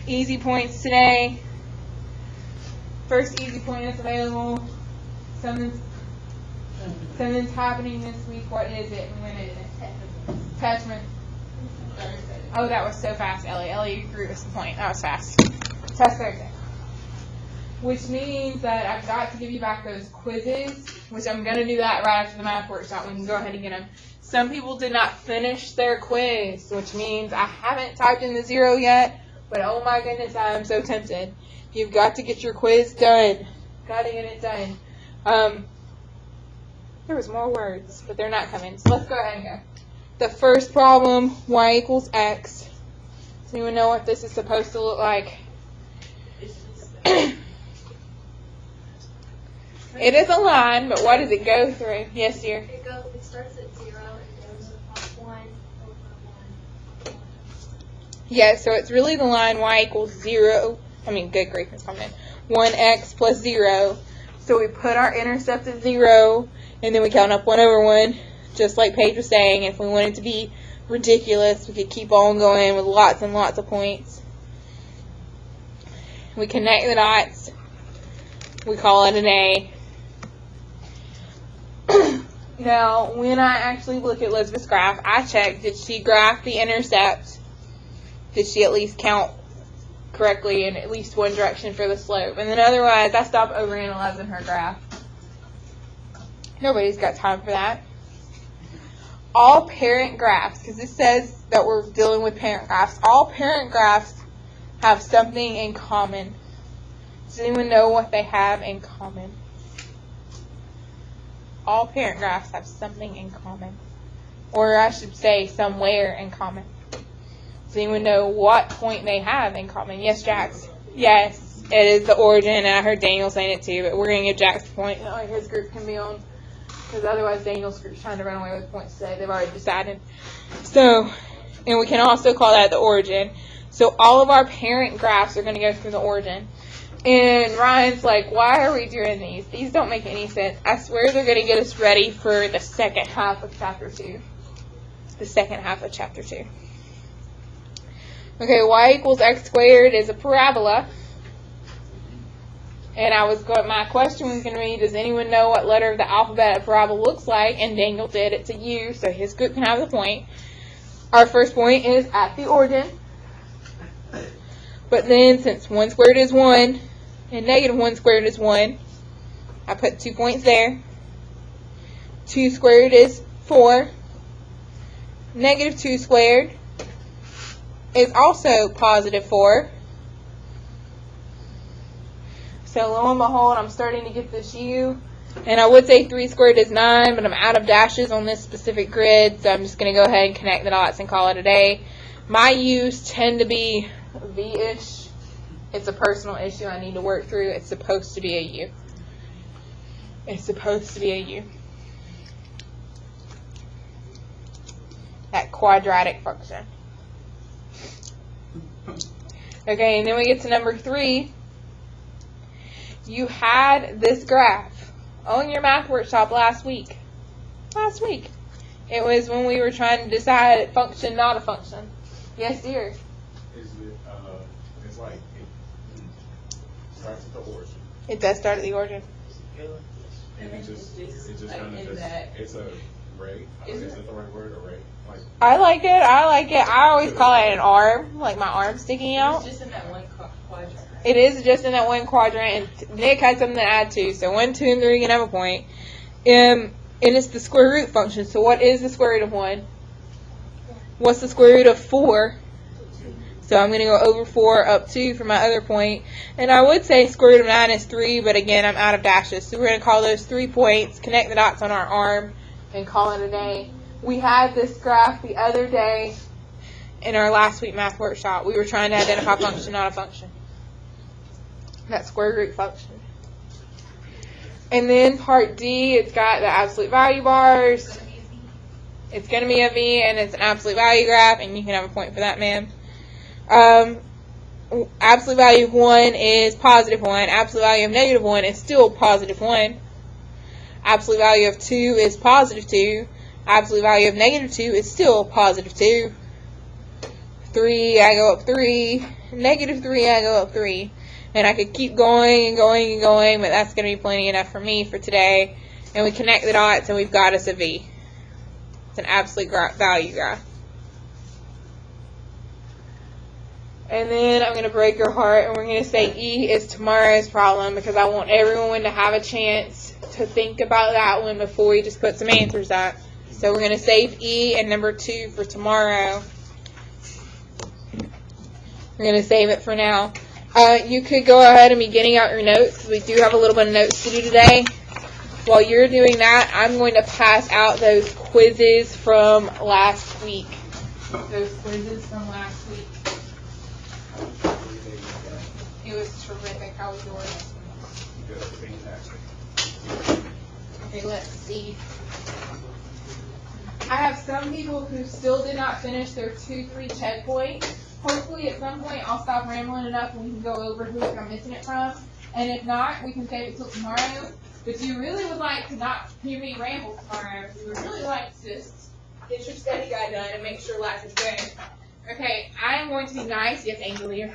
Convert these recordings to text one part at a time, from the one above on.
easy points today. First easy point that's available. Something's happening this week. What is it and when is it? Attachment. Oh, that was so fast, Ellie. Ellie, you threw us the point. That was fast. Test Thursday. Which means that I've got to give you back those quizzes, which I'm going to do that right after the math workshop. We can go ahead and get them. Some people did not finish their quiz, which means I haven't typed in the 0 yet, but oh my goodness, I am so tempted. You've got to get your quiz done. Got to get it done. There was more words, but they're not coming. So let's go ahead and go. The first problem, y equals x. Does anyone know what this is supposed to look like? It is a line, but what does it go through? Yes, dear? It starts at 0 and goes up 1 over 1. Yeah, so it's really the line y equals 0. I mean, good grief, it's coming in. 1x plus 0. So we put our intercept at 0, and then we count up 1 over 1, just like Paige was saying. If we wanted to be ridiculous, we could keep on going with lots and lots of points. We connect the dots. We call it an A. Now, when I actually look at Elizabeth's graph, I check, did she graph the intercept? Did she at least count correctly in at least one direction for the slope? And then otherwise, I stop overanalyzing her graph. Nobody's got time for that. All parent graphs, because this says that we're dealing with parent graphs, all parent graphs have something in common. Does anyone know what they have in common? All parent graphs have something in common. Or I should say somewhere in common. Does anyone know what point they have in common? Yes, Jax? Yes, it is the origin, and I heard Daniel saying it too, but we're going to give Jax the point. Oh, his group can be on, because otherwise Daniel's group's trying to run away with points today. They've already decided. So, and we can also call that the origin. So all of our parent graphs are going to go through the origin. And Ryan's like, why are we doing these? These don't make any sense. I swear they're going to get us ready for the second half of Chapter 2. The second half of Chapter 2. Okay, y equals x squared is a parabola. And my question was going to be, does anyone know what letter of the alphabet a parabola looks like? And Daniel did. It's a U, so his group can have the point. Our first point is at the origin. But then, since 1 squared is 1, and negative 1 squared is 1, I put 2 points there. 2 squared is 4. Negative 2 squared is also positive 4. So, lo and behold, I'm starting to get this U. And I would say 3 squared is 9, but I'm out of dashes on this specific grid, so I'm just going to go ahead and connect the dots and call it a day. My U's tend to be V-ish. It's a personal issue I need to work through. It's supposed to be a U. It's supposed to be a U. That quadratic function. Okay, and then we get to number 3. You had this graph on your math workshop last week. Last week. It was when we were trying to decide function, not a function. Yes, dear? It's like it starts at the origin. It does start at the origin. And it just kind of it's a ray. Is that the right word, a ray? Like, I like it. I always call it an arm, like my arm sticking out. It's just in that one quadrant. It is just in that one quadrant, and Nick had something to add to. So 1, 2, and 3 can have a point. And it's the square root function. So what is the square root of 1? What's the square root of 4? So I'm going to go over 4 up 2 for my other point. And I would say square root of 9 is 3, but again, I'm out of dashes. So we're going to call those 3 points, connect the dots on our arm, and call it a day. We had this graph the other day in our last week math workshop. We were trying to identify function, not a function. That square root function. And then part D, it's got the absolute value bars. It's going to be a V, and it's an absolute value graph, and you can have a point for that, ma'am. Absolute value of 1 is positive 1. Absolute value of negative 1 is still positive 1. Absolute value of 2 is positive 2. Absolute value of negative 2 is still positive 2. 3, I go up 3, negative 3, I go up 3. And I could keep going and going and going, but that's going to be plenty enough for me for today. And we connect the dots, and we've got us a V. It's an absolute value graph. And then I'm going to break your heart, and we're going to say E is tomorrow's problem, because I want everyone to have a chance to think about that one before we just put some answers up. So we're going to save E and number 2 for tomorrow. We're going to save it for now. You could go ahead and be getting out your notes, because we do have a little bit of notes to do today. While you're doing that, I'm going to pass out those quizzes from last week. Those quizzes from last week. It was terrific. How was yours? Good, fantastic. Okay, let's see. I have some people who still did not finish their 2-3 checkpoint. Hopefully at some point I'll stop rambling enough and we can go over who I'm missing it from. And if not, we can save it till tomorrow. But if you really would like to not hear me ramble tomorrow, if you would really like to just get your study guide done and make sure life is good. Okay, I am going to be nice. Yes, Angel, here.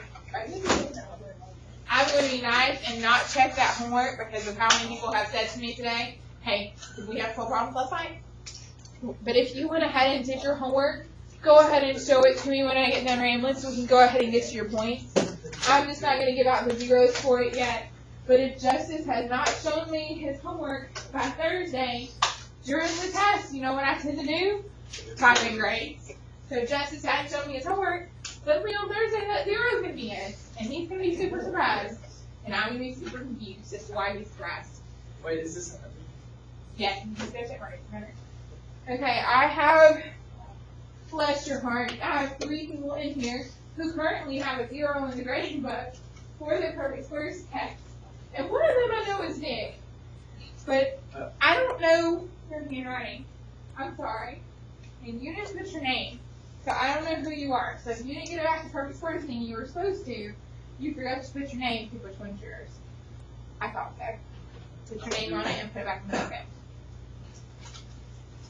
I'm going to be nice and not check that homework because of how many people have said to me today, hey, did we have 12 problems last night? But if you went ahead and did your homework, go ahead and show it to me when I get done rambling so we can go ahead and get to your points. I'm just not going to give out the zeros for it yet. But if Justice has not shown me his homework by Thursday during the test, you know what I tend to do? Type in grades. So if Justice hasn't shown me his homework, hopefully on Thursday that zero is going to be in. And he's going to be super surprised. And I'm going to be super confused as to why he's surprised. Wait, is this? Yeah, he's going to take right. Okay, I have, bless your heart, I have 3 people in here who currently have a 0 in the grading book for their perfect squares test. And one of them I know is Nick. But I don't know your handwriting. I'm sorry. And you didn't put your name. So I don't know who you are. So if you didn't get it back to perfect squares thing you were supposed to, you forgot to put your name to which one's yours. I thought so. Put your name on it and put it back in the bucket.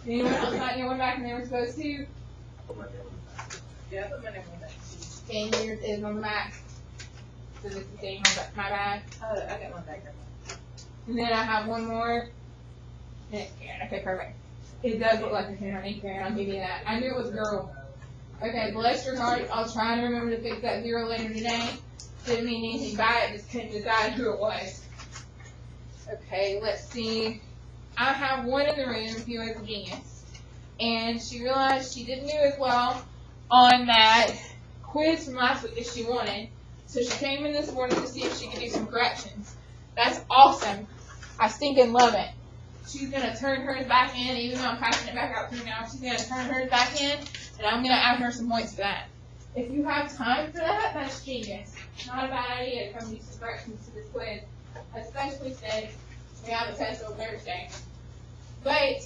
Anyone else not get one back and they were supposed to? Put my name on the back. Yeah, put my name on that. And yours is on the back. So this is staying on my back. I got one back there. And then I have one more. Okay, perfect. It does look like a handwriting, Karen. I'll give you that. I knew it was a girl. Okay, bless your heart. I'll try and remember to fix that 0 later today. Didn't mean anything by it. Just couldn't decide who it was. Okay, let's see. I have one in the room who is a genius. And she realized she didn't do as well on that quiz from last week as she wanted. So she came in this morning to see if she could do some corrections. That's awesome. I stinking love it. She's going to turn hers back in, even though I'm passing it back out to her now. She's going to turn hers back in, and I'm going to add her some points for that. If you have time for that, that's genius. Not a bad idea to come do some corrections to this quiz, especially since we have a test on Thursday. But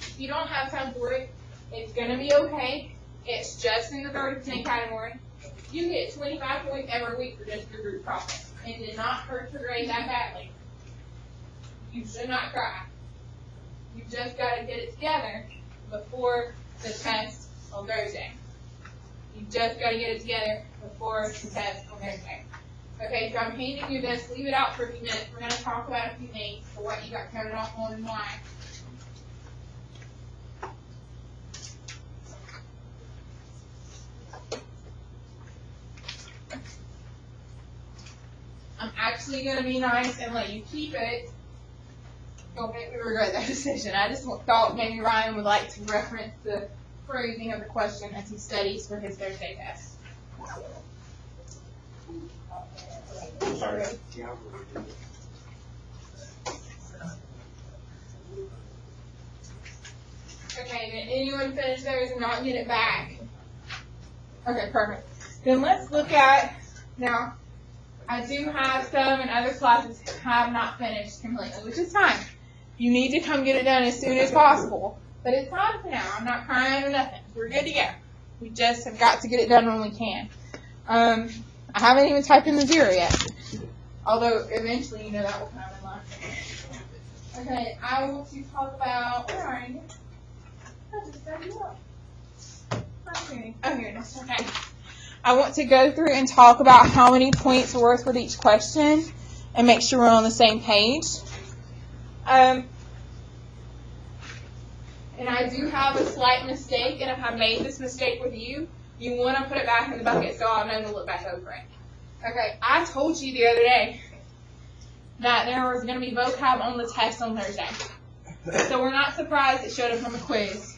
if you don't have time for it, it's going to be okay. It's just in the 30% category. You get 25 points every week for just your group problem. It did not hurt your grade that badly. You should not cry. You just got to get it together before the test on Thursday. You just got to get it together before the test on Thursday. Okay, so I'm handing you this. Leave it out for a few minutes. We're going to talk about a few things for what you got counted off on and why. I'm actually going to be nice and let you keep it. Don't make me regret that decision. I just thought maybe Ryan would like to reference the phrasing of the question as he studies for his Thursday test. Sorry. Okay, did anyone finish theirs and not get it back? Okay, perfect. Then let's look at, now, I do have some in other classes have not finished completely, which is fine. You need to come get it done as soon as possible. But it's time for now. I'm not crying or nothing. We're good to go. We just have got to get it done when we can. I haven't even typed in the 0 yet. Although, eventually, you know that will come in life. Okay, I want to talk about, where are you? I just set you up. Oh, here it is. Okay. I want to go through and talk about how many points are worth with each question and make sure we're on the same page. And I do have a slight mistake, and if I made this mistake with you, you want to put it back in the bucket so I'll know to look back over it. Okay, I told you the other day that there was going to be vocab on the test on Thursday. So we're not surprised it showed up from a quiz.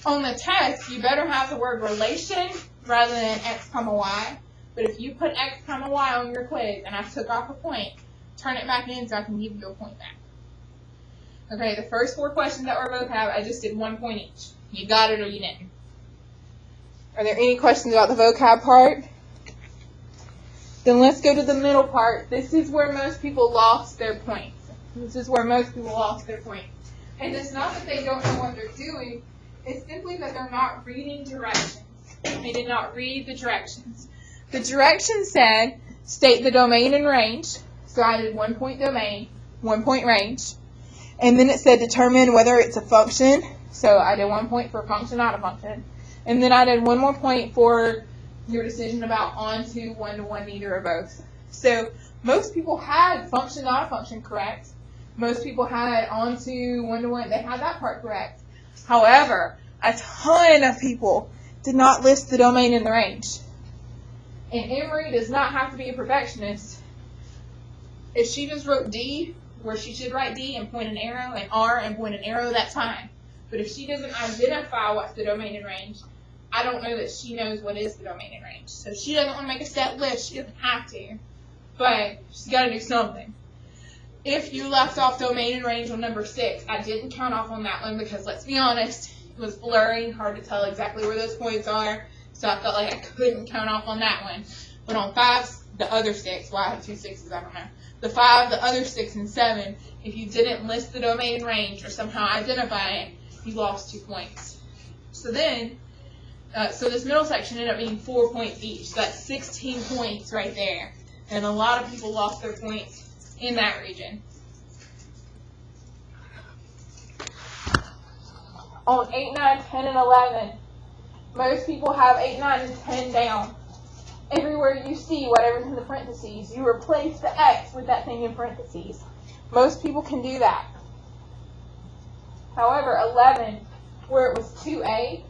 On the test, you better have the word relation rather than x comma y. But if you put x comma y on your quiz and I took off a point, turn it back in so I can give you a point back. Okay, the first 4 questions that were vocab, I just did 1 point each. You got it or you didn't. Are there any questions about the vocab part? Then let's go to the middle part. This is where most people lost their points. And it's not that they don't know what they're doing. It's simply that they're not reading directions. They did not read the directions. The directions said, state the domain and range. So I did 1 point domain, 1 point range. And then it said determine whether it's a function. So I did 1 point for function, not a function. And then I did 1 more point for your decision about onto, one-to-one, neither or both. So most people had function, not a function correct. Most people had onto, one-to-one, they had that part correct. However, a ton of people did not list the domain and the range. And Emory does not have to be a perfectionist. If she just wrote D, where she should write D and point an arrow, and R and point an arrow, that's fine. But if she doesn't identify what's the domain and range, I don't know that she knows what is the domain and range. So if she doesn't want to make a step list, she doesn't have to. But she's got to do something. If you left off domain and range on number 6, I didn't count off on that one because, let's be honest, it was blurry, hard to tell exactly where those points are. So I felt like I couldn't count off on that one. But on 5, the other 6, well, I have 2 6s, I don't know. The 5, the other 6, and 7, if you didn't list the domain and range or somehow identify it, you lost 2 points. So then, so this middle section ended up being 4 points each. So that's 16 points right there. And a lot of people lost their points in that region. On 8, 9, 10, and 11, most people have 8, 9, and 10 down. Everywhere you see whatever's in the parentheses, you replace the X with that thing in parentheses. Most people can do that. However, 11, where it was 2A,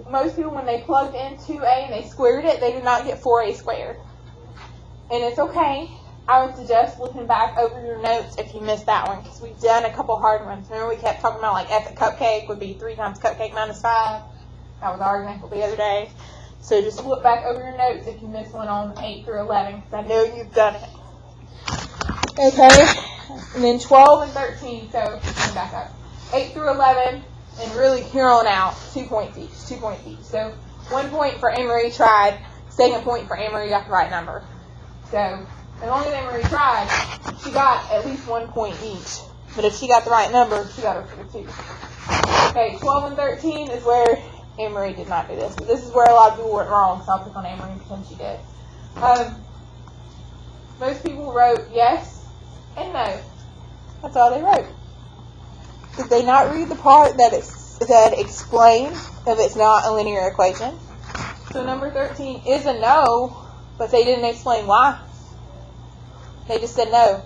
most people, when they plugged in 2A and they squared it, they did not get 4A squared. And it's okay. I would suggest looking back over your notes if you missed that one, because we've done a couple hard ones. Remember we kept talking about like F at cupcake would be 3 times cupcake minus 5. That was our example the other day. So just look back over your notes if you missed one on 8 through 11, because I know you've done it. Okay, and then 12 and 13, so let me back up. 8 through 11, and really here on out, 2 points each, 2 points each. So 1 point for Emory tried, 2nd point for Emory got the right number. So as long as Emory tried, she got at least 1 point each. But if she got the right number, she got her for 2. Okay, 12 and 13 is where Emory did not do this. But this is where a lot of people went wrong, so I'll pick on Emory and pretend she did. Most people wrote yes and no. That's all they wrote. Did they not read the part that explains if it's not a linear equation? So number 13 is a no, but they didn't explain why. They just said no.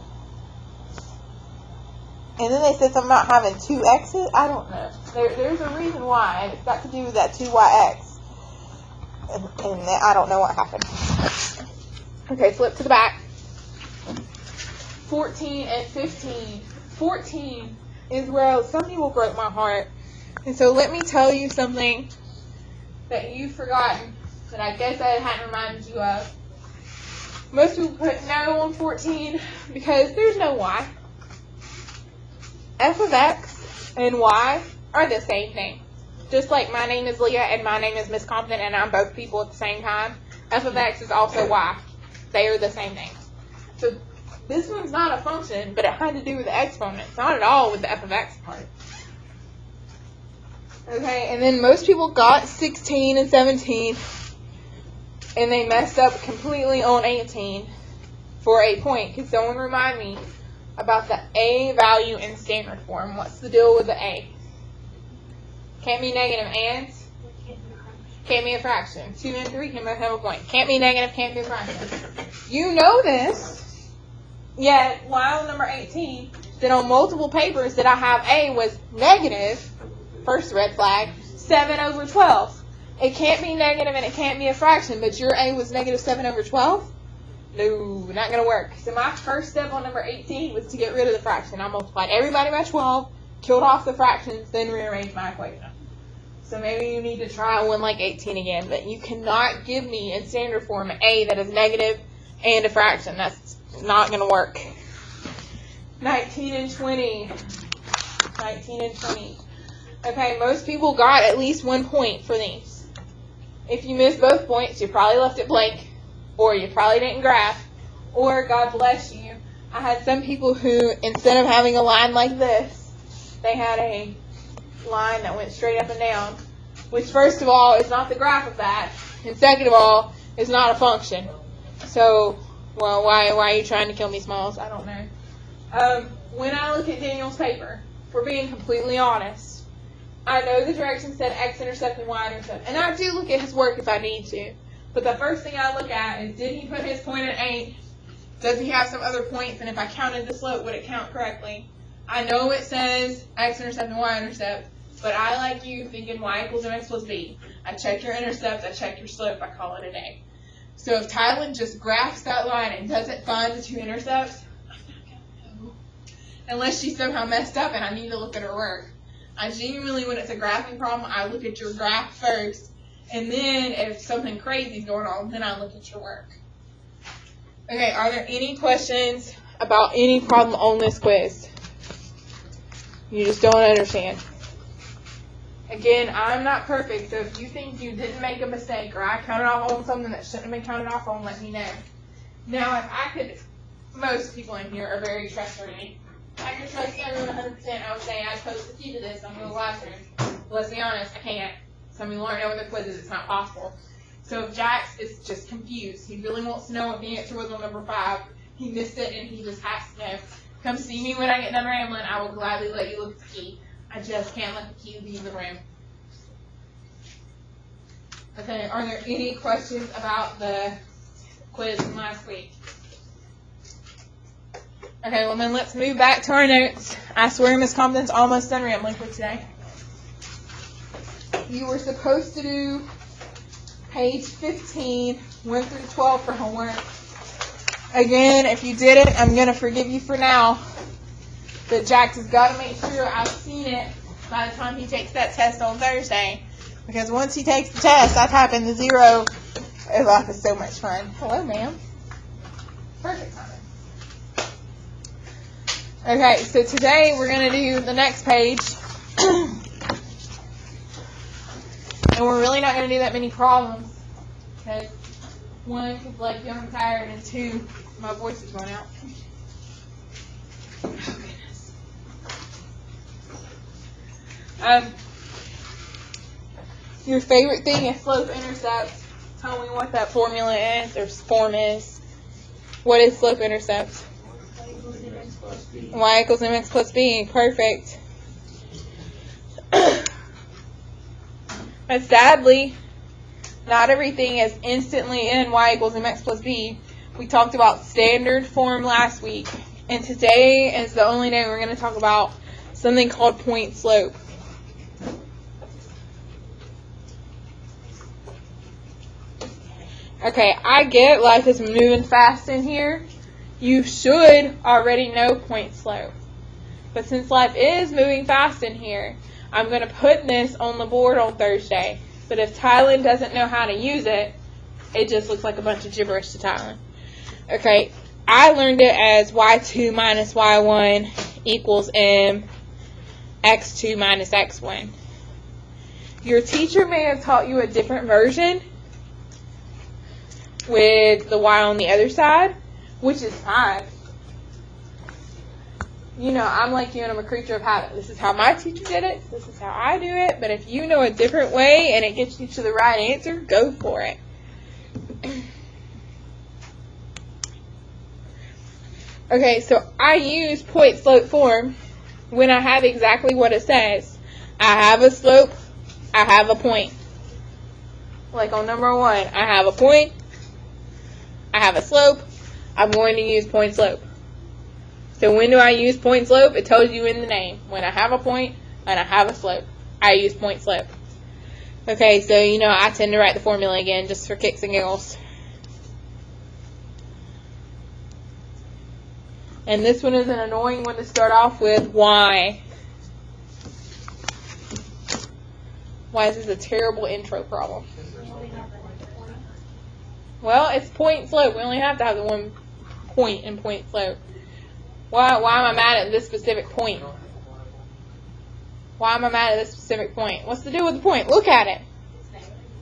And then they said something about having 2 x's. I don't know. There's a reason why, and it's got to do with that 2yx. And I don't know what happened. Okay, flip to the back. 14 and 15. 14 is where some people broke my heart. And so let me tell you something that you've forgotten that I guess I hadn't reminded you of. Most people put no on 14 because there's no y. F of x and y are the same thing. Just like my name is Leah and my name is Miss Compton and I'm both people at the same time, f of x is also y. They are the same thing. So this one's not a function, but it had to do with the exponents, not at all with the f of x part. Okay, and then most people got 16 and 17, and they messed up completely on 18 for a point. Can someone remind me about the a value in standard form? What's the deal with the a? Can't be negative and? can't be a fraction. 2 and 3 can both have a point. Can't be negative, can't be a fraction. You know this, yet while number 18, that on multiple papers that I have A was negative, first red flag, 7 over 12. It can't be negative and it can't be a fraction, but your A was negative 7 over 12? No, not going to work. So my first step on number 18 was to get rid of the fraction. I multiplied everybody by 12, killed off the fractions, then rearranged my equation. So maybe you need to try one like 18 again, but you cannot give me in standard form an A that is negative and a fraction. That's not going to work. 19 and 20. 19 and 20. Okay, most people got at least 1 point for these. If you missed both points, you probably left it blank, or you probably didn't graph, or God bless you, I had some people who, instead of having a line like this, they had a line that went straight up and down, which first of all is not the graph of that, and second of all is not a function. So, well, why are you trying to kill me, Smalls? I don't know. When I look at Daniel's paper, for being completely honest, I know the direction said x-intercept and y-intercept, and I do look at his work if I need to. But the first thing I look at is, did he put his point at 8? Does he have some other points? And if I counted the slope, would it count correctly? I know it says x-intercept and y-intercept, but I, like you, thinking y equals mx plus b. I check your intercept, I check your slope, I call it a day. So if Tylen just graphs that line and doesn't find the 2 intercepts, I'm not going to know. Unless she somehow messed up and I need to look at her work. I genuinely, when it's a graphing problem, I look at your graph first. And then if something crazy is going on, then I look at your work. Okay, are there any questions about any problem on this quiz? You just don't understand. Again, I'm not perfect, so if you think you didn't make a mistake or I counted off on something that shouldn't have been counted off on, let me know. Now, if I could, most people in here are very trustworthy. I could trust everyone 100%. I would say I'd post the key to this on Google Classroom. But let's be honest, I can't. Some people aren't knowing the quizzes. It's not possible. So if Jax is just confused, he really wants to know what the answer was on number 5, he missed it and he just has to know. Come see me when I get done rambling. I will gladly let you look at the key. I just can't let the key leave the room. Okay, are there any questions about the quiz from last week? Okay, well then let's move back to our notes. I swear Miss Compton's almost done rambling for today. You were supposed to do page 15, 1 through 12 for homework. Again, if you did it, I'm going to forgive you for now. But Jax has got to make sure I've seen it by the time he takes that test on Thursday. Because once he takes the test, I type in the 0. Oh, life is so much fun. Hello, ma'am. Perfect timing. Okay, so today we're going to do the next page. And we're really not going to do that many problems. Because 1, because like I'm tired, and 2, my voice is going out. Oh, goodness. Your favorite thing is slope-intercept. Tell me what that formula is, or form is. What is slope-intercept? Y equals mx plus b. Perfect. But sadly, not everything is instantly in y equals mx plus b. We talked about standard form last week. And today is the only day we're going to talk about something called point slope. Okay, I get life is moving fast in here. You should already know point slope. But since life is moving fast in here, I'm going to put this on the board on Thursday. But if Tylen doesn't know how to use it, it just looks like a bunch of gibberish to Tylen. Okay, I learned it as y2 minus y1 equals m x2 minus x1. Your teacher may have taught you a different version with the y on the other side, which is fine. You know, I'm like you and I'm a creature of habit. This is how my teacher did it. This is how I do it. But if you know a different way and it gets you to the right answer, go for it. Okay, so I use point slope form when I have exactly what it says. I have a slope, I have a point. like on number 1, I have a point, I have a slope, I'm going to use point slope. So when do I use point slope? It tells you in the name. When I have a point and I have a slope, I use point slope. Okay, so I tend to write the formula again just for kicks and giggles. And this one is an annoying one to start off with. Why? Why is this a terrible intro problem? Well, it's point slope. We only have to have the one point in point slope. Why am I mad at this specific point? Why am I mad at this specific point? What's the deal with the point? Look at it.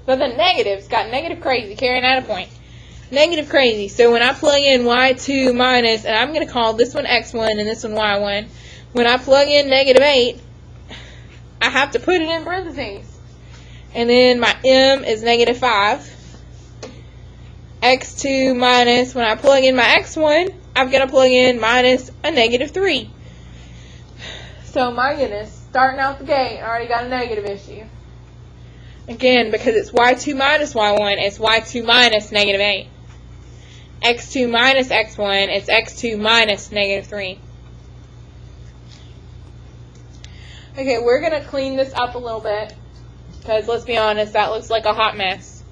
So the negative's got negative crazy carrying out a point. Negative crazy. So when I plug in y2 minus, and I'm going to call this one x1 and this one y1, when I plug in negative 8, I have to put it in parentheses. And then my m is negative 5. x2 minus, when I plug in my x1, I've got to plug in minus a negative 3. So my goodness, starting out the gate, I already got a negative issue. Again, because it's y2 minus y1, it's y2 minus negative 8. x2 minus x1, it's x2 minus negative 3. Okay, we're going to clean this up a little bit, because let's be honest, that looks like a hot mess.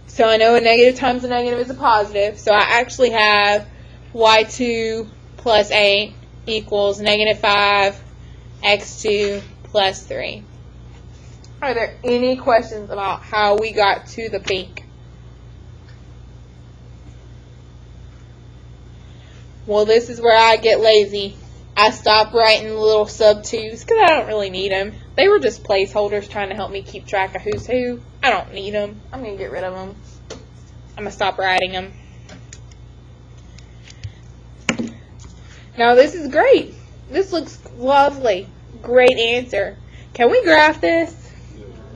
So I know a negative times a negative is a positive, so I actually have y2 plus 8 equals negative 5 x2 plus 3. Are there any questions about how we got to the peak? Well, this is where I get lazy. I stop writing the little sub 2's because I don't really need them. They were just placeholders trying to help me keep track of who's who. I don't need them. I'm going to get rid of them. I'm going to stop writing them. Now, this is great. This looks lovely. Great answer. Can we graph this?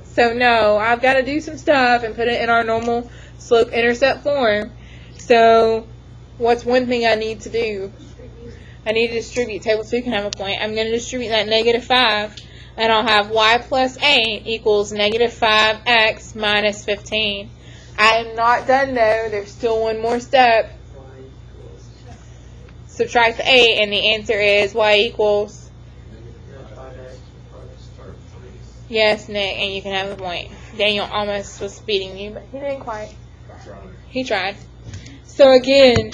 So, no, I've got to do some stuff and put it in our normal slope-intercept form. So, what's one thing I need to do? I need to distribute. Table 2 can have a point. I'm going to distribute that negative 5, and I'll have y plus 8 equals negative 5x minus 15. I am not done, though. There's still one more step. Subtract the 8, and the answer is y equals... Yes, Nick, and you can have the point. Daniel almost was beating you, but he didn't quite. He tried. So again,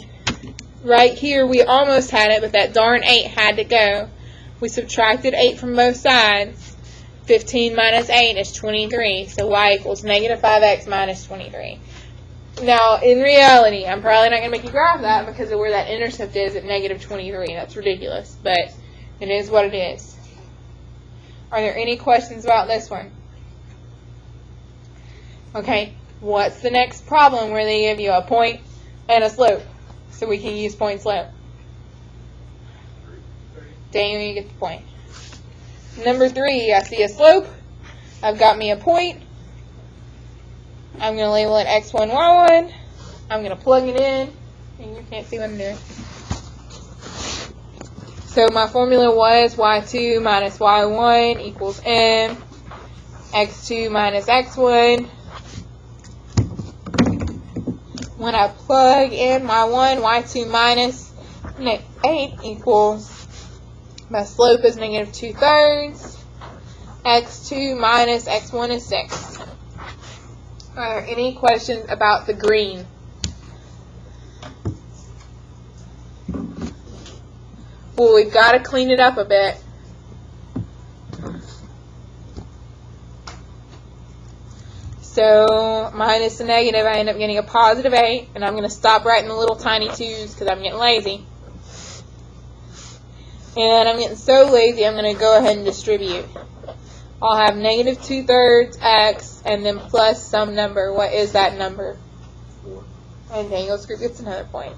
right here we almost had it, but that darn 8 had to go. We subtracted 8 from both sides. 15 minus 8 is 23, so y equals negative 5x minus 23. Now, in reality, I'm probably not going to make you graph that because of where that intercept is at negative 23. That's ridiculous, but it is what it is. Are there any questions about this one? Okay, what's the next problem where they give you a point and a slope? So we can use point slope. Daniel, you get the point. Number 3, I see a slope. I've got me a point. I'm going to label it x1, y1. I'm going to plug it in. And you can't see what I'm doing. So my formula was y2 minus y1 equals m, x2 minus x1. When I plug in my 1, y2 minus 8 equals, my slope is negative 2/3, x2 minus x1 is 6. Are there any questions about the green? Well, we've got to clean it up a bit. So, minus the negative, I end up getting a positive 8, and I'm going to stop writing the little tiny 2's because I'm getting lazy. And I'm getting so lazy, I'm going to go ahead and distribute. I'll have negative 2/3 x, and then plus some number. What is that number? 4. And Daniel's group gets another point.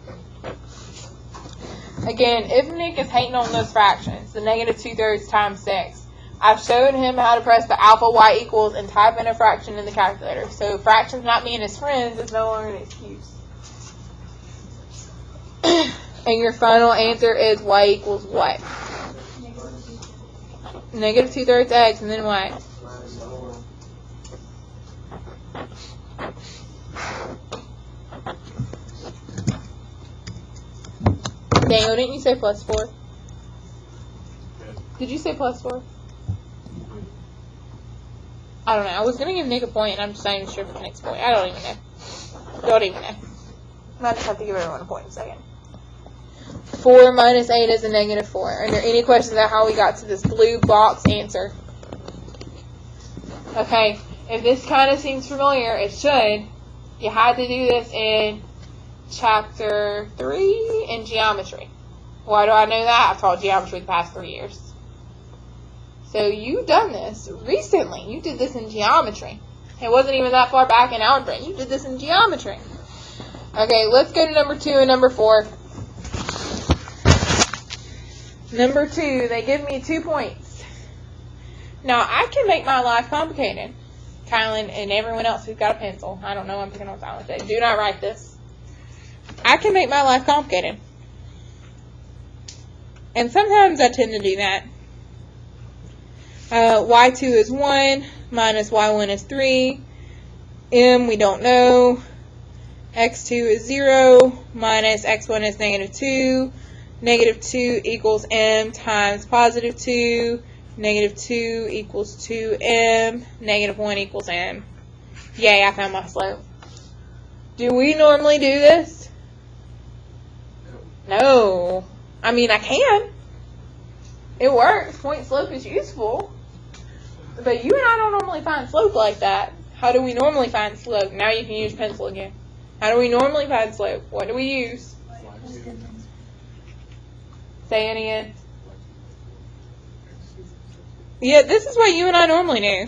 Again, if Nick is hating on those fractions, the negative 2/3 times 6, I've shown him how to press the alpha y equals and type in a fraction in the calculator. So fractions not being his friends is no longer an excuse. And your final answer is y equals what? Negative 2/3 x, and then what? Daniel, didn't you say plus 4? Did you say plus 4? I don't know. I was going to give Nick a point, and I'm just not even sure for the next point. I don't even know. Don't even know. I just have to give everyone a point in a second. 4 minus 8 is a negative 4. Are there any questions about how we got to this blue box answer? Okay, if this kind of seems familiar, it should. You had to do this in chapter 3 in geometry. Why do I know that? I've taught geometry the past 3 years. So you've done this recently. You did this in geometry. It wasn't even that far back in algebra. You did this in geometry. Okay, let's go to number 2 and number 4. Number 2, they give me 2 points. Now, I can make my life complicated. Kylan and everyone else who's got a pencil. I don't know, I'm picking on Kylan today. Do not write this. I can make my life complicated. And sometimes I tend to do that. Y2 is 1, minus Y1 is 3. M, we don't know. X2 is 0, minus X1 is negative 2. Negative 2 equals M times positive 2. Negative 2 equals 2M. Negative 1 equals M. Yay, I found my slope. Do we normally do this? No. I mean, I can. It works. Point slope is useful. But you and I don't normally find slope like that. How do we normally find slope? Now you can use pencil again. How do we normally find slope? What do we use? Say it again. Yeah, this is what you and I normally do.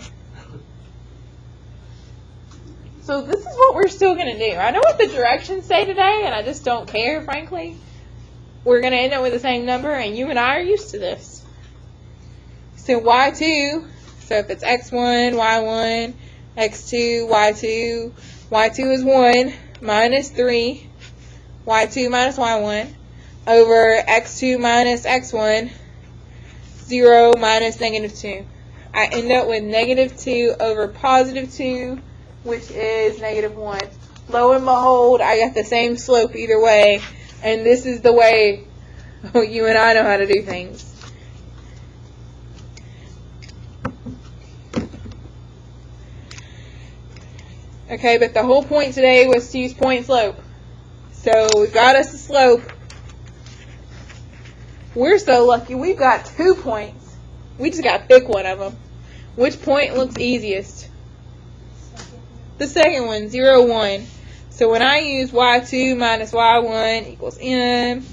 So this is what we're still going to do. I know what the directions say today, and I just don't care, frankly. We're going to end up with the same number, and you and I are used to this. So Y2, so if it's X1, Y1, X2, Y2, Y2 is 1, minus 3, Y2 minus Y1, over X2 minus X1, 0 minus negative 2. I end up with negative 2 over positive 2, which is negative 1. Lo and behold, I got the same slope either way, and this is the way you and I know how to do things. Okay, but the whole point today was to use point slope. So we've got us a slope. We're so lucky we've got 2 points. We just got to pick one of them. Which point looks easiest? The second one, 0, 1. So when I use Y2 minus Y1 equals M,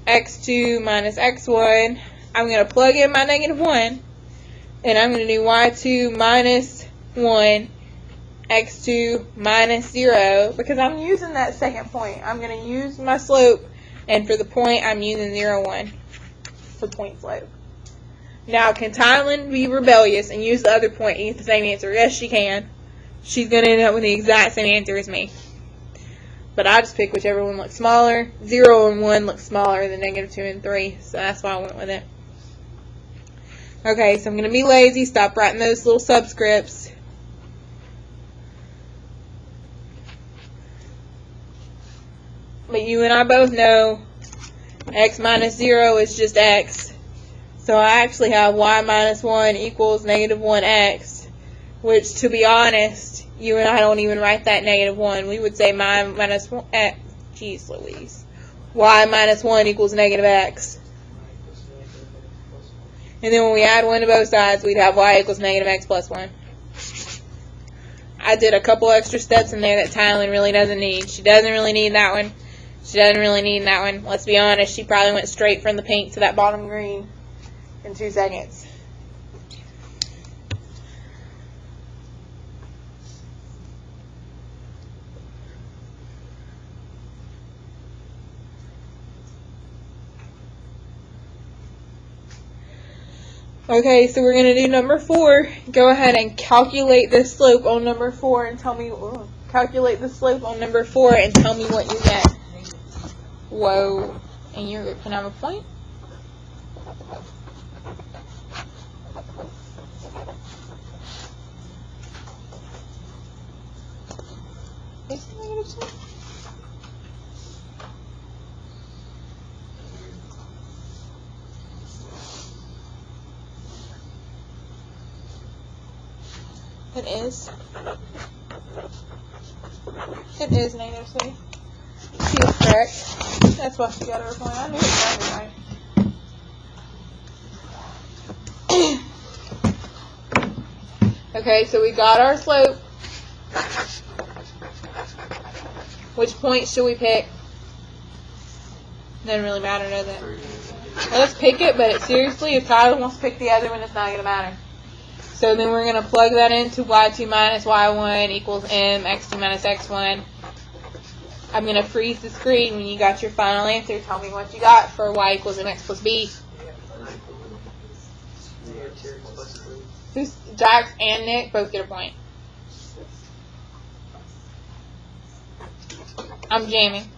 X2 minus X1, I'm going to plug in my negative 1, and I'm going to do Y2 minus 1, X2 minus 0, because I'm using that second point. I'm going to use my slope, and for the point, I'm using 0, 1 for point slope. Now, can Tylen be rebellious and use the other point and get the same answer? Yes, she can. She's going to end up with the exact same answer as me. But I just picked whichever one looks smaller. 0 and 1 look smaller than negative 2 and 3, so that's why I went with it. Okay, so I'm going to be lazy. Stop writing those little subscripts. But you and I both know x minus 0 is just x. So I actually have y minus 1 equals negative 1x, which, to be honest, you and I don't even write that negative 1. We would say y minus 1, geez Louise, y minus 1 equals negative x. And then when we add 1 to both sides, we'd have y equals negative x plus 1. I did a couple extra steps in there that Tylen really doesn't need. She doesn't really need that one. She doesn't really need that one. Let's be honest, she probably went straight from the pink to that bottom green in 2 seconds. Okay, so we're going to do number 4. Go ahead and calculate the slope on number 4 and tell me, calculate the slope on number 4 and tell me what you get. Whoa. And you're going to have a point? Is it negative 2? It is. It is -3. She is correct. That's why she got her point. I knew it sounded right. Okay, so we got our slope. Which point should we pick? Doesn't really matter, does it? Well, let's pick it, but seriously, if Tyler wants to pick the other one, it's not going to matter. So then we're going to plug that into y2 minus y1 equals m x2 minus x1. I'm going to freeze the screen when you got your final answer. Tell me what you got for y equals mx plus b. Who's Jax and Nick both get a point. I'm jamming.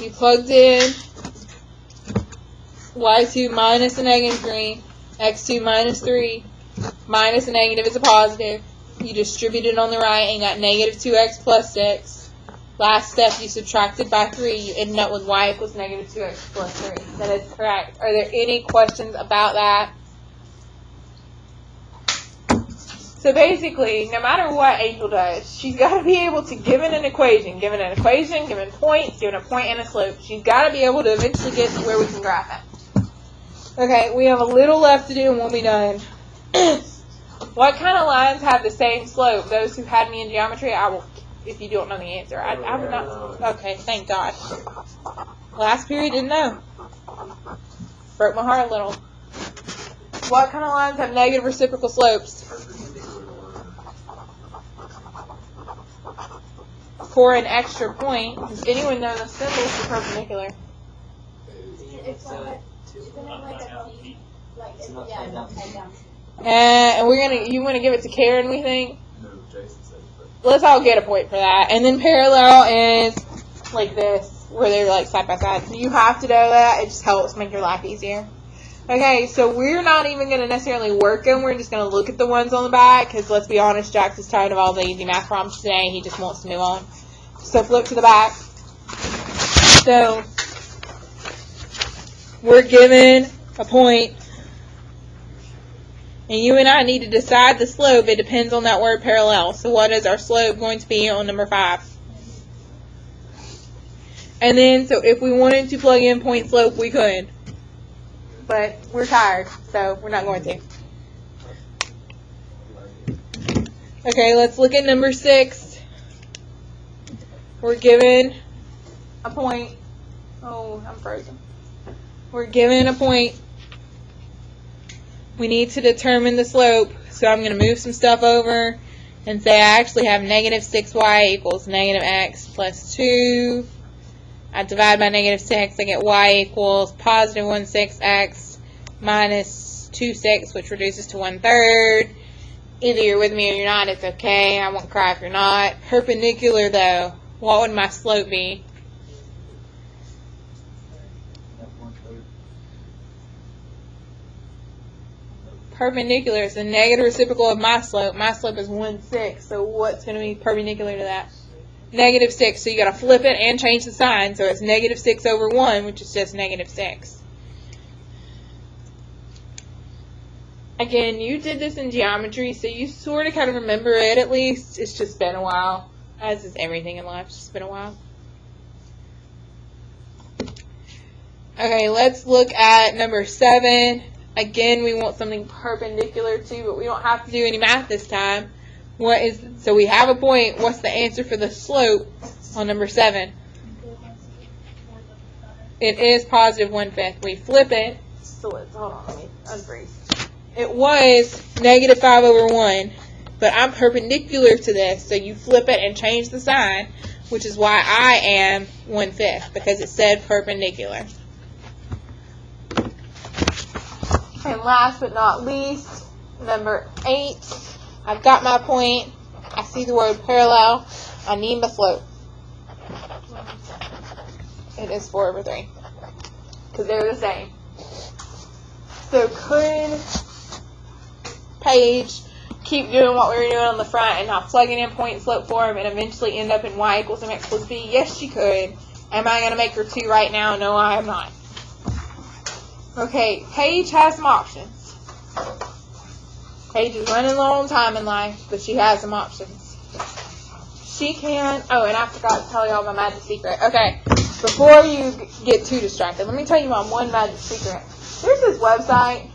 You plugged in y2 minus a -3, x2 minus 3, minus a negative is a positive. You distributed on the right and got -2x plus 6. Last step, you subtracted by 3. You ended up with y equals -2x plus 3. That is correct. Are there any questions about that? So basically, no matter what Angel does, she's got to be able to, given an equation, given points, given a point and a slope, she's got to be able to eventually get to where we can graph it. Okay, we have a little left to do and we'll be done. What kind of lines have the same slope? Those who had me in geometry, I will, if you don't know the answer, I would not. Okay, thank God. Last period, didn't know. Broke my heart a little. What kind of lines have negative reciprocal slopes? For an extra point, does anyone know the symbols for perpendicular? It's like upside down. And you want to give it to Karen, we think? No, Jason said it. Let's all get a point for that. And then parallel is like this, where they're like side by side. You have to know that. It just helps make your life easier. Okay, so we're not even going to necessarily work them. We're just going to look at the ones on the back, because let's be honest, Jax is tired of all the easy math problems today. He just wants to move on. So flip to the back. So we're given a point, and you and I need to decide the slope. It depends on that word parallel. So what is our slope going to be on number 5? And then, so if we wanted to plug in point slope, we could. But we're tired, so we're not going to. Okay, let's look at number 6. We're given a point. Oh, I'm frozen. We're given a point. We need to determine the slope. So I'm going to move some stuff over and say I actually have -6y equals -x plus 2. I divide by -6. I get y equals positive 1/6x minus 2/6, which reduces to 1/3. Either you're with me or you're not. It's okay. I won't cry if you're not. Perpendicular, though. What would my slope be? Perpendicular is the negative reciprocal of my slope. My slope is 1/6. So what's going to be perpendicular to that? -6. So you got to flip it and change the sign. So it's -6 over 1, which is just -6. Again, you did this in geometry, so you sort of kind of remember it at least. It's just been a while. As is everything in life. It's just been a while. Okay, let's look at number 7. Again, we want something perpendicular to, but we don't have to do any math this time. So we have a point. What's the answer for the slope on number 7? It is positive 1/5. We flip it. So hold on, let me unfreeze. It was -5 over 1. But I'm perpendicular to this, so you flip it and change the sign, which is why I am 1/5, because it said perpendicular. And last but not least, number 8. I've got my point. I see the word parallel. I need my slope. It is 4/3, because they're the same. So could Paige keep doing what we were doing on the front and not plugging in point and slope form and eventually end up in y equals mx plus b? Yes, she could. Am I going to make her 2 right now? No, I am not. Okay, Paige has some options. Paige is running low on time in life, but she has some options. She can, oh, and I forgot to tell y'all my magic secret. Okay, before you get too distracted, let me tell you my one magic secret. There's this website.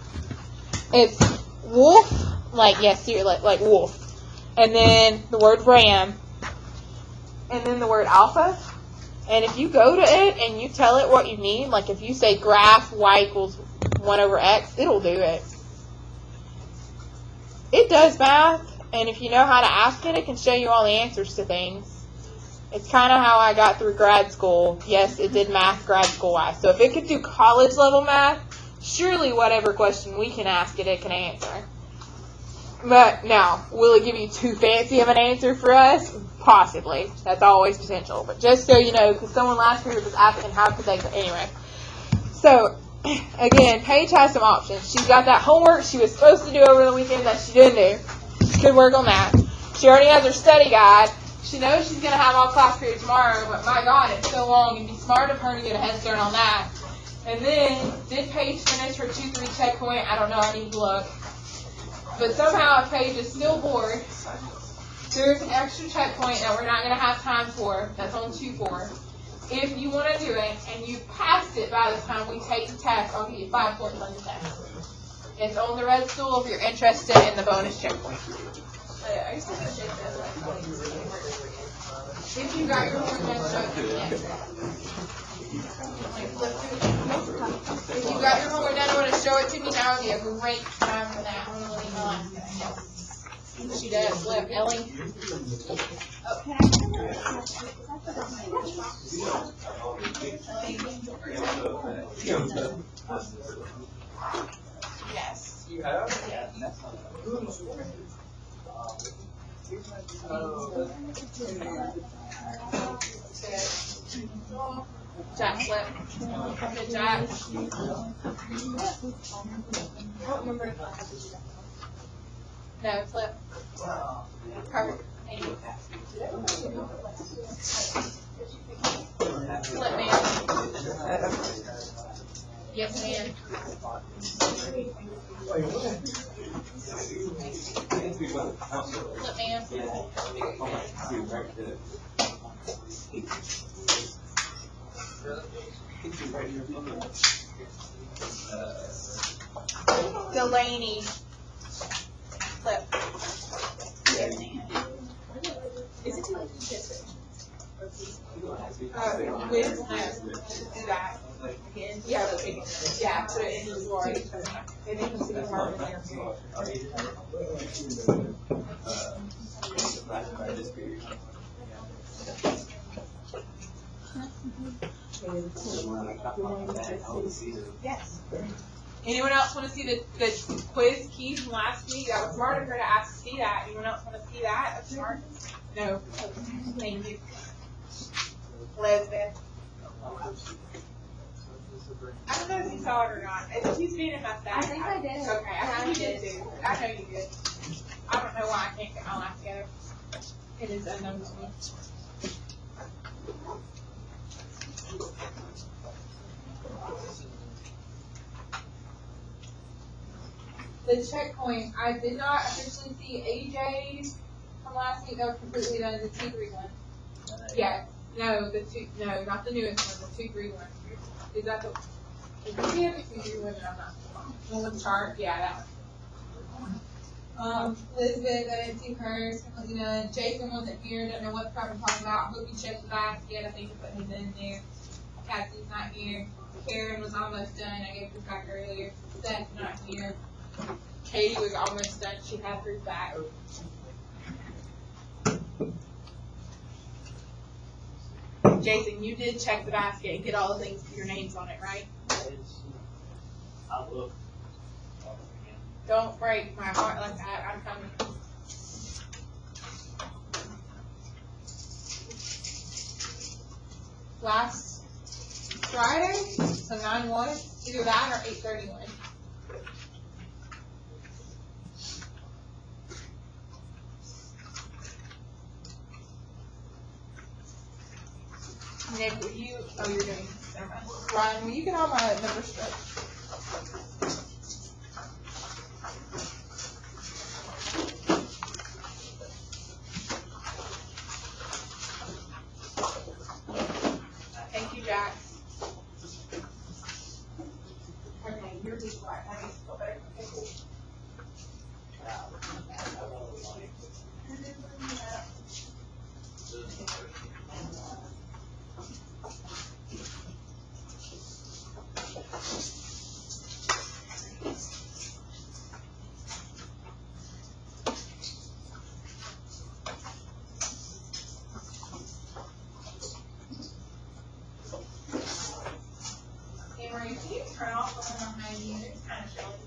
It's wolf, like, yes, you're like wolf. And then the word ram. And then the word alpha. And if you go to it and you tell it what you need, like if you say graph y equals 1 over x, it'll do it. It does math, and if you know how to ask it, it can show you all the answers to things. It's kind of how I got through grad school. Yes, it did math grad school-wise. So if it could do college-level math, surely whatever question we can ask it, it can answer. But now, will it give you too fancy of an answer for us? Possibly. That's always potential. But just so you know, because someone last year was asking how could they, anyway. So, again, Paige has some options. She's got that homework she was supposed to do over the weekend that she didn't do. She could work on that. She already has her study guide. She knows she's going to have all class period tomorrow, but my God, it's so long. It'd be smart of her to get a head start on that. And then, did Paige finish her 2-3 checkpoint? I don't know. I need to look. But somehow, if Paige is still bored, there's an extra checkpoint that we're not going to have time for. That's on 2-4. If you want to do it, and you passed it by the time we take the test, I'll give you 5 points on the test. It's on the red stool if you're interested in the bonus checkpoint. I used to have to take that like If you got your homework done, show it to me. If you got your homework done and want to show it to me, now would be a great time for that. I'm going to leave my last second. She does. Flip, Ellie. Oh, can I Yes. You have? Jack, flip. Good Jack. I don't remember. No, flip. Perfect. Thank you. Flip, man. Yes, man. Flip, man. Delaney. Flip. Yes, man. Is it too late to kiss it? Wiz will do that. Again? Yeah, yeah, put it in the drawer. And then you see the mark in there. Yes. Anyone else want to see the quiz key from last week? That was smart of her to ask to see that. Anyone else want to see that? That's smart. No. Thank you. Elizabeth. I don't know if you saw it or not. If he's being a mess, I think I did. Okay, I think you did too. I know you did. I don't know why I can't get my life together. It is unknown to me. The checkpoint, I did not officially see AJ's from last week. That was completely done. The 2-3 one. Yeah. No, no, not the newest one. The 2-3 one. Is that the? Is this the other 2-3 one? I'm not. The one with the chart. Yeah, that one. Elizabeth, I didn't see hers. Jason wasn't here. Don't know what the crap I'm talking about. I hope you checked the basket. I think you put his in there. Cassie's not here. Karen was almost done. I gave her back earlier. Seth's not here. Katie was almost done. She had hers back. Jason, you did check the basket and get all the things with your names on it, right? I will. Don't break my heart like that. I'm coming. Last Friday, so 9/1, either that or 8/31. Nick, will you? Oh, you're doing. Never mind. Ryan, will you get on my number strip? Thank you, Jack. Okay, you're just right. That makes me feel better. Okay, cool. Amory, can you turn off the one behind you? It's kind of showing.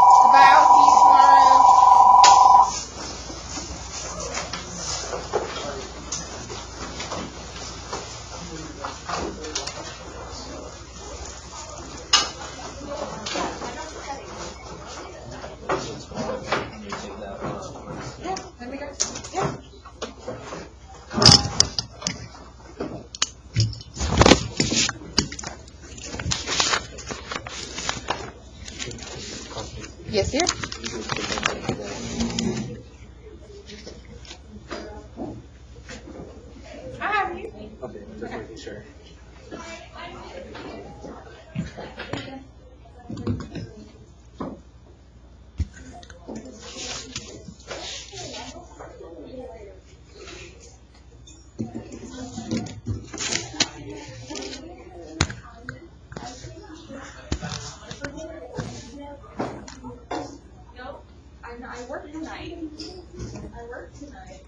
Bye, I'll see you tomorrow. Yeah, let me go. Yeah. Yes, dear. I have you. Okay, just making sure. No, I work tonight. I work tonight.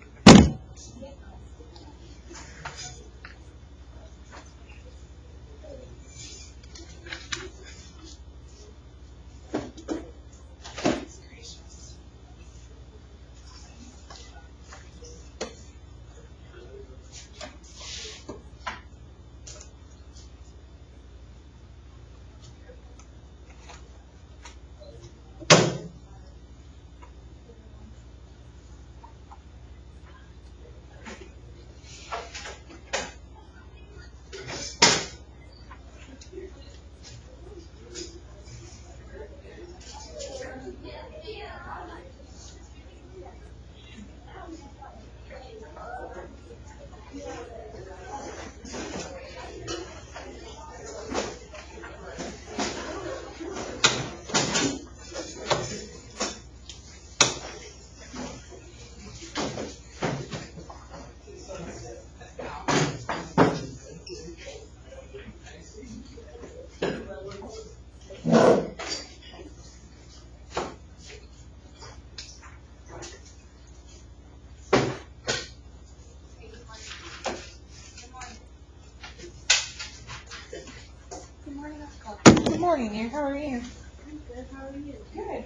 Good morning, dear. How are you? I'm good. How are you? Good.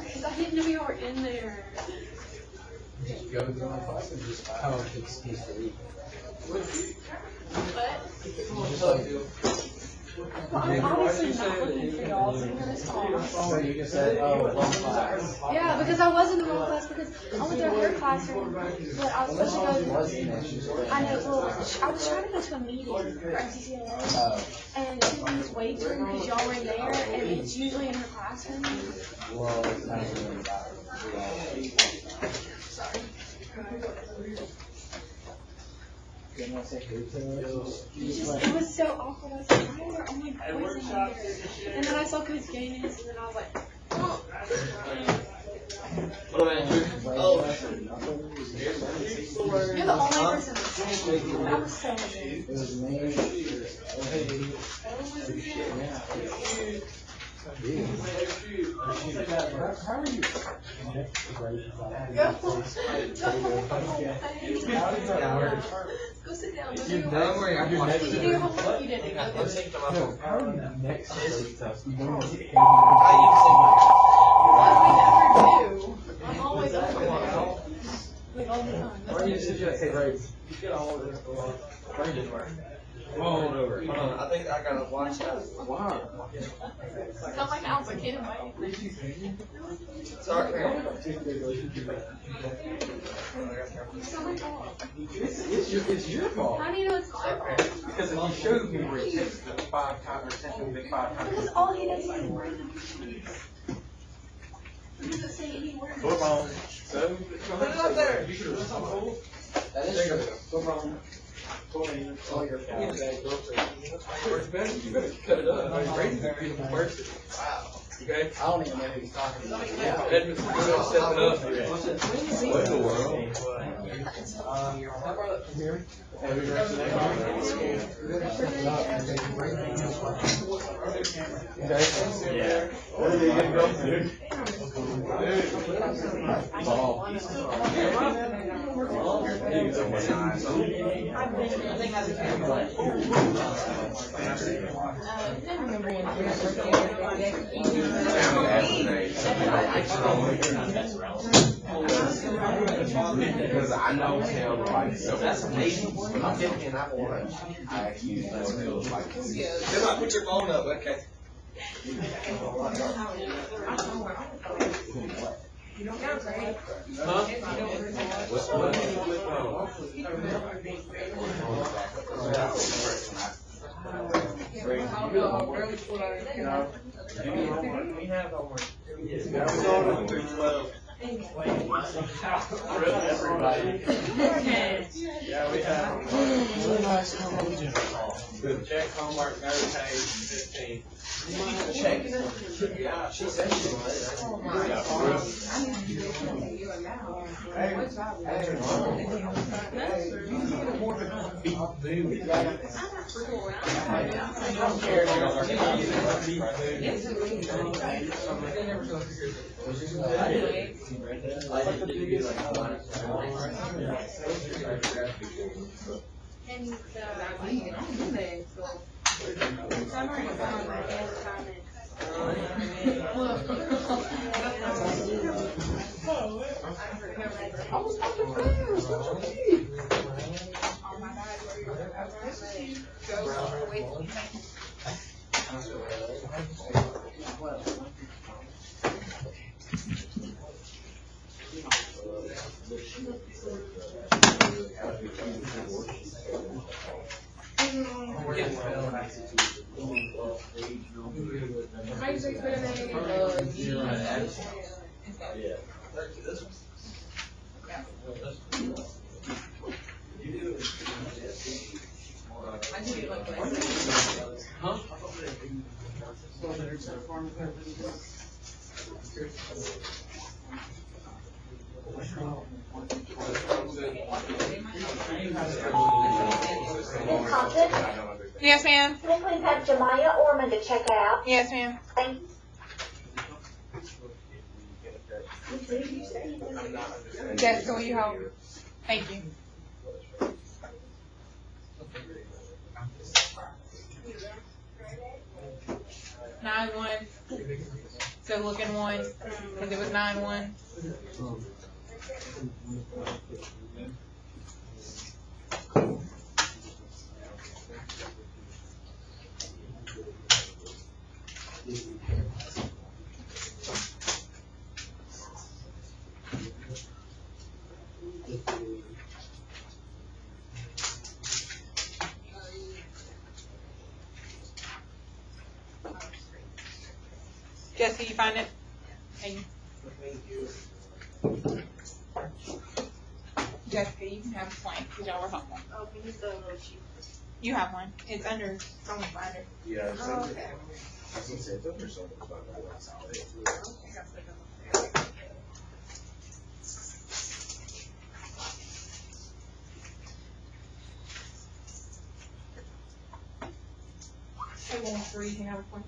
Because I didn't know y'all were in there. Did you go to my class and just have an excuse to leave? What? Just like, Well, I'm obviously not looking for y'all for this class. so you just said, oh, wrong class. Yeah, because I was in the wrong class because I went to her classroom, but I was supposed to go. I know. Well, I was trying to go to a meeting for NCCLA, and it was in this waiting room because y'all were in there, and it's usually in her classroom. Well, it's not really about You want to say who to It was so awkward. I was like, why are there only boys in here? And then I saw Coach Gaines, and then I was like, oh. You're the only person. That was so good. It was me. How are you? Go sit down. Don't worry, I'm Did you do your homework? You didn't. How are you next to I'm always over there. Like all the time. Hold over. Hold on, I think I gotta watch that. Wow. Not like I was a kid, right? Sorry. It's your fault. How do you know it's my fault? Because if you showed me where it takes the 5 times or 10 5 times. Because all he does is bring them keys. He doesn't say any words. Flip on. So, Put it up there. you should have done something. That is true. Come on. All your cows. You better cut it up. I mean, Brady's a beautiful person. Wow. Okay? I don't even know who he's talking about. Yeah. Edmund's going to set it up. What in the world? Yeah. What are they going to go to? Because I know him like so that's amazing. When I'm getting an apple lunch, I actually know him like Then I put your phone up, okay. Huh? What's We have homework. We're going through 12. everybody? Yeah, we have. Check homework, no page 15. Check. Yeah, she said she Ms. Compton, Yes, ma'am. can we please have Jemiah Orman to check out? Yes, ma'am. Thank Jessica, will you help? Thank you. 9-1. So looking 1, because it was 9-1. Jesse, you find it? Hey. Jessica, you can have a blank because y'all were helpful. Oh, we need the little sheet. You have one. It's under someone's binder. Yeah, it's Oh, under, okay. I was gonna say, it's under something, but that's how it is. Table 3, you can have a point.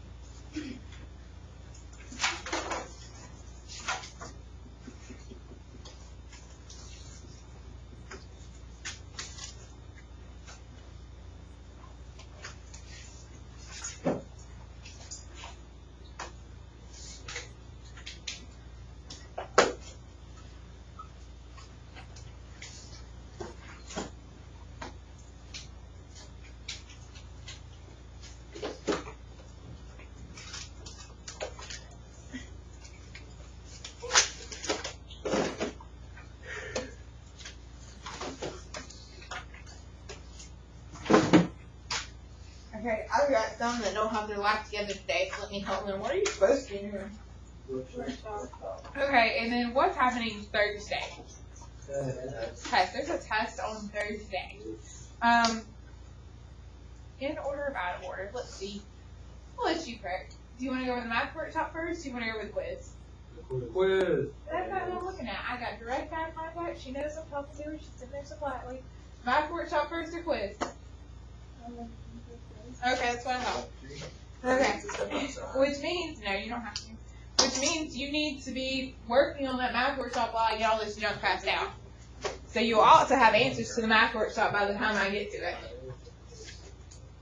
Okay, I've got some that don't have their life together today, so let me help them. What are you supposed to do? Okay, and then what's happening Thursday? Test. There's a test on Thursday. In order of out of order, let's see. We'll let you pick. Do you want to go with the math workshop first? Or do you want to go with quiz? Quiz. That's not what I'm looking at. I got direct eye contact. She knows I'm talking to her. She's sitting there so quietly. Math workshop first or quiz? Okay, that's what I thought. Okay. Which means, no, you don't have to. Which means you need to be working on that math workshop while I get all this junk passed out. So you ought to have answers to the math workshop by the time I get to it.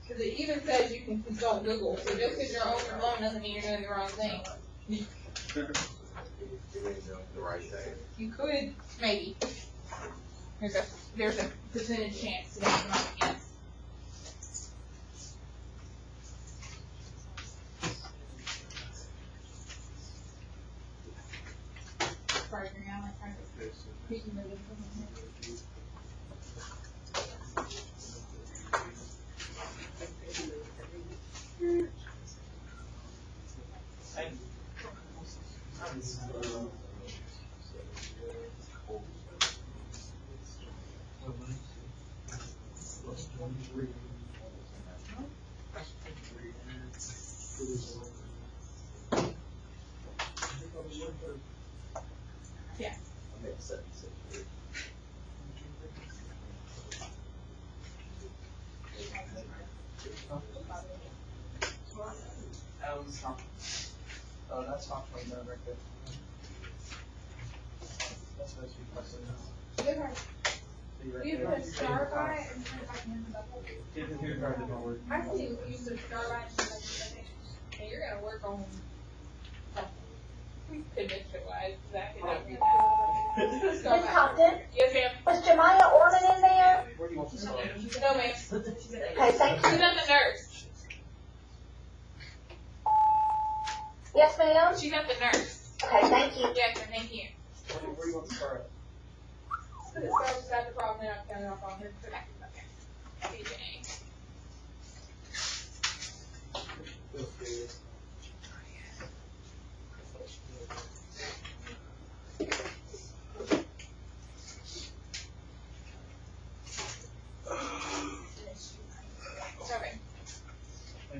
Because it even says you can consult Google. So just because you're overblown doesn't mean you're doing the wrong thing. Doing the right thing. You could, maybe. There's a percentage chance to make them yes. Sorry, now I'm trying to keep moving. Yeah. Oh, that's not playing down right there. That's supposed to be pressing now. Okay. See right You there. put a star by it and turn it back in the bubble. See if the computer card didn't work. I see you use a star by it and turn it back in the bubble. And you're gonna work on condition-wise, exactly. Ms. Compton, Yes, ma'am. was Jemiah Orman in there? Where do you want to start? No, ma'am. Okay, thank She's you. not the nurse. Yes, ma'am? She's not the nurse. Okay, thank you. Yes, ma'am. Thank you. Where do you want to start? So the star just got the problem that I'm counting off on her. So back to okay. PJ.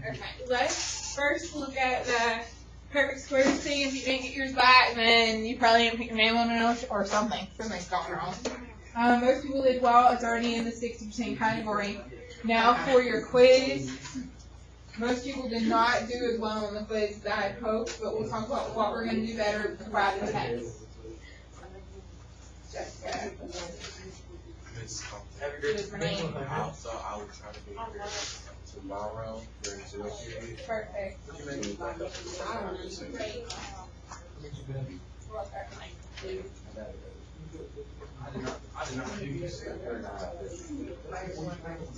Okay, let's first look at the perfect square thing. If you didn't get yours back, then you probably didn't put your name on it or something. Something's gone wrong. Most people did well. It's already in the 60% category. Now for your quiz. Most people did not do as well on the quiz as I had hoped, but we'll talk about what we're going to do better by the test. Jessica. Miss Compton. Have a What is her name? So I would try to be here. tomorrow during zero period. Perfect.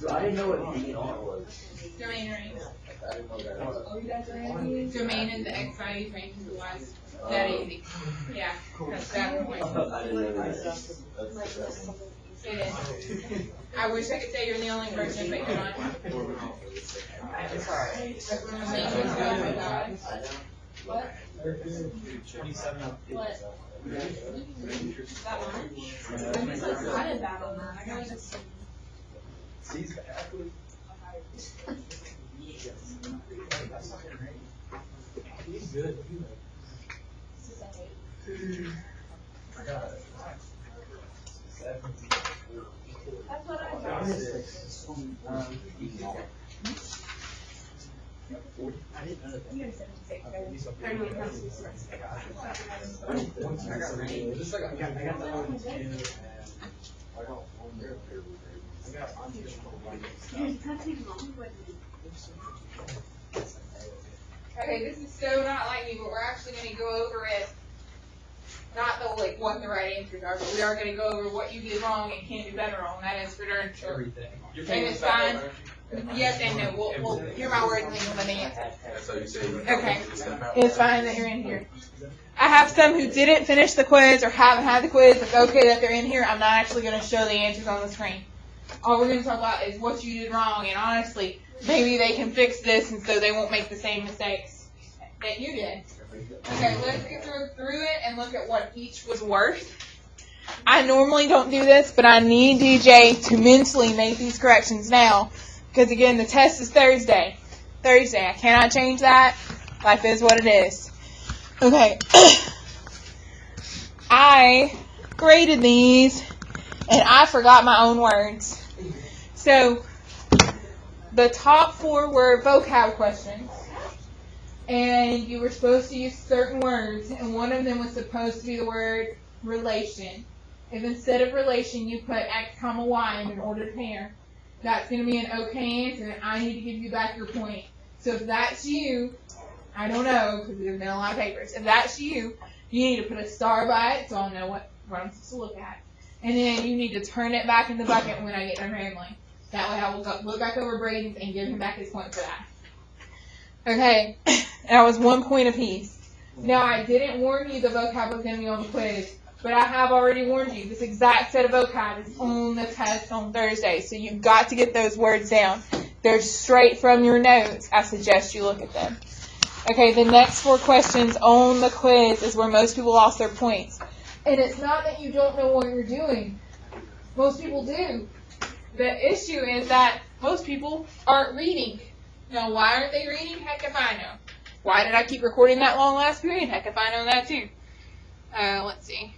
I didn't know what DNR was. Domain range. I didn't know that. Domain is the X values range is the last. That easy. Yeah. That's that point. I didn't know that. It is. I wish I could say you're the only person, but you're not. It's alright. Oh my God. What? 27 up. What? Is that mine? I did bad on that. I got just. C's back. He's good. I got it. 7. That's what I got. 6. I didn't know that. You guys said 76. I got the own two. I got Okay, this is so not like me, but we're actually going to go over it. Not the like what the right answers are, but we are going to go over what you did wrong and can do better on. That is for darn sure. everything. And it's fine. Yes and no. We'll hear my words and then you'll let me answer. That's how you say. Okay. It's fine that you're in here. I have some who didn't finish the quiz or haven't had the quiz. It's okay that they're in here. I'm not actually going to show the answers on the screen. All we're going to talk about is what you did wrong, and honestly, maybe they can fix this and so they won't make the same mistakes that you did. Okay, let's get through it and look at what each was worth. I normally don't do this, but I need DJ to mentally make these corrections now, because again, the test is Thursday. I cannot change that. Life is what it is. Okay. I graded these, and I forgot my own words. So, the top 4 were vocab questions, and you were supposed to use certain words, and one of them was supposed to be the word relation. If instead of relation you put X, Y in an ordered pair, that's going to be an okay answer, and I need to give you back your point. So if that's you, I don't know, because there's been a lot of papers. If that's you, you need to put a star by it, so I'll know what I'm supposed to look at. And then you need to turn it back in the bucket when I get done rambling. That way I will look back over Braden's and give him back his point for that. Okay, that was 1 point apiece. Now, I didn't warn you the vocab was going to be on the quiz, but I have already warned you. This exact set of vocab is on the test on Thursday, so you've got to get those words down. They're straight from your notes. I suggest you look at them. Okay, the next 4 questions on the quiz is where most people lost their points. And it's not that you don't know what you're doing. Most people do. The issue is that most people aren't reading. Now, why aren't they reading? Heck if I know. Why did I keep recording that long last period? Heck if I know that too. Let's see.